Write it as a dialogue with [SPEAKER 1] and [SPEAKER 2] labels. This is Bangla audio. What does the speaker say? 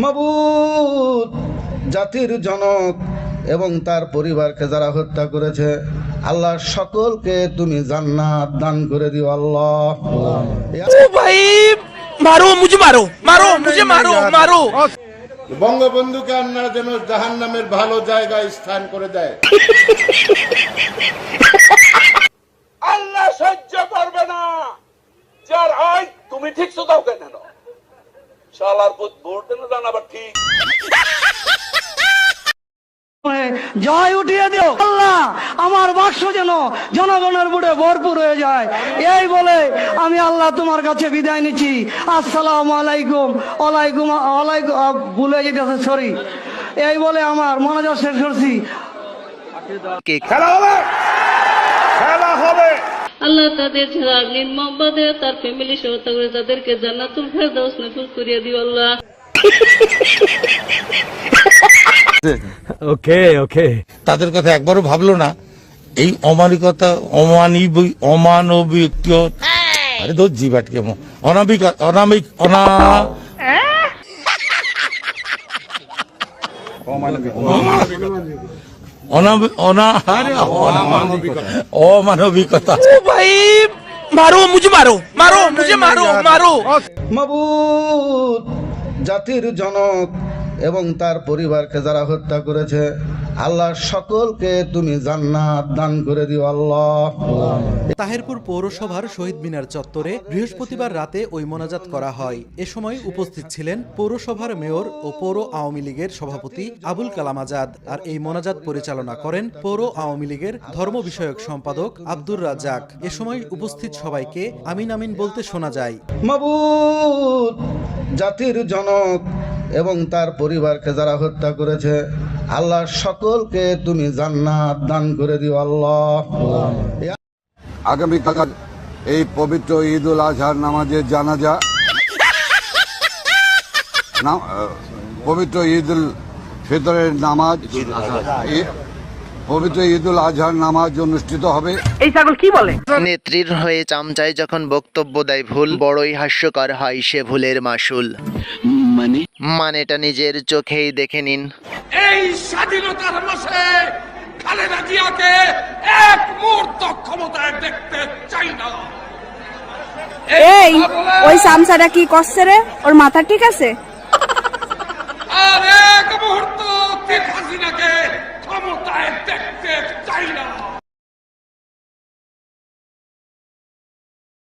[SPEAKER 1] মাবুদ, জাতির জনক এবং তার পরিবারকে যারা হত্যা করেছে, আল্লাহ সকলকে তুমি জান্নাত দান করে দিও আল্লাহ।
[SPEAKER 2] ও ভাই, মারো মুঝে, মারো মারো মুঝে, মারো মারো।
[SPEAKER 3] বঙ্গবন্ধুকে আল্লাহ যেন জাহান্নামের ভালো জায়গায় স্থান করে দেয়।
[SPEAKER 4] আল্লাহ সহ্য করবে না যার হয় তুমি ঠিক দাও কেন শালার পুত ভোট দেন জান আবার ঠিক
[SPEAKER 5] জয় উঠিয়ে দিও আল্লাহ, আমার বাক্স যেন জনগণের বুড়ে ভরপুর হয়ে যায়। এই বলে আমি আল্লাহ তোমার কাছে বিদায় নিচ্ছি। আসসালামু আলাইকুম। ওয়ালাইকুম ওয়ালাইকুম, ভুলে যেতেছে, সরি। এই বলে আমার মনোযোগ শেষ করছি।
[SPEAKER 6] আল্লাহ তাদের ছাড়া নির্মমভাবে তার ফ্যামিলি সহ তাদেরকে জান্নাতুল ফেরদাউস নসিব করিয়ে দিও আল্লাহ।
[SPEAKER 7] ওকে ওকে,
[SPEAKER 8] তাদের কথা একবারও ভাবলো না। এই অমানবিকতা, অমানবিক, আরে দোষ জি বাট কেমন অনামিক অনামিক অনা অমানবিকতা।
[SPEAKER 2] ও ভাই, মারো মুঝে, মারো মারো মুঝে, মারো মারো।
[SPEAKER 1] মাবুদ, জাতির জনক এবং তার পরিবারকে যারা হত্যা করেছে, আল্লাহ সকলকে তুমি জান্নাত দান করে দিও আল্লাহ।
[SPEAKER 9] তাহেরপুর পৌরসভার শহীদ মিনার চত্বরে বৃহস্পতিবার রাতে ওই মোনাজাত করা হয়। এ সময় উপস্থিত ছিলেন পৌরসভার মেয়র ও পৌর আওয়ামী লীগের সভাপতি আবুল কালাম আজাদ। আর এই মোনাজাত পরিচালনা করেন পৌর আওয়ামী লীগের ধর্ম বিষয়ক সম্পাদক আব্দুর রাজ্জাক। এ সময় উপস্থিত সবাইকে আমিন আমিন বলতে শোনা যায়।
[SPEAKER 1] মাবুদ, জাতির জনক এবং তার পরিবারকে যারা হত্যা করেছে, আল্লাহ সকলকে তুমি জান্নাত দান করে দিও আল্লাহ।
[SPEAKER 3] আগামীকাল এই পবিত্র ঈদ উল আজহার নামাজের জানাজা, পবিত্র ঈদ উল ফিতরের নামাজ, পবিত্র ঈদ উল আজহার নামাজ অনুষ্ঠিত হবে।
[SPEAKER 5] এই ছাগল কি বলে?
[SPEAKER 10] নেত্রীর হয়ে চামচায় যখন বক্তব্য দেয় ভুল, বড়ই হাস্যকর হয় সে ভুলের মাসুল। মানেটা নিজের চোখেই দেখে নিন।
[SPEAKER 4] এই স্বাধীনতার মাসে খালেদা জিয়াকে এক মুহূর্ত ক্ষমতায় দেখতে চাই না।
[SPEAKER 11] এই ওই সামসাটা কি করছে রে? ওর মাথা ঠিক আছে?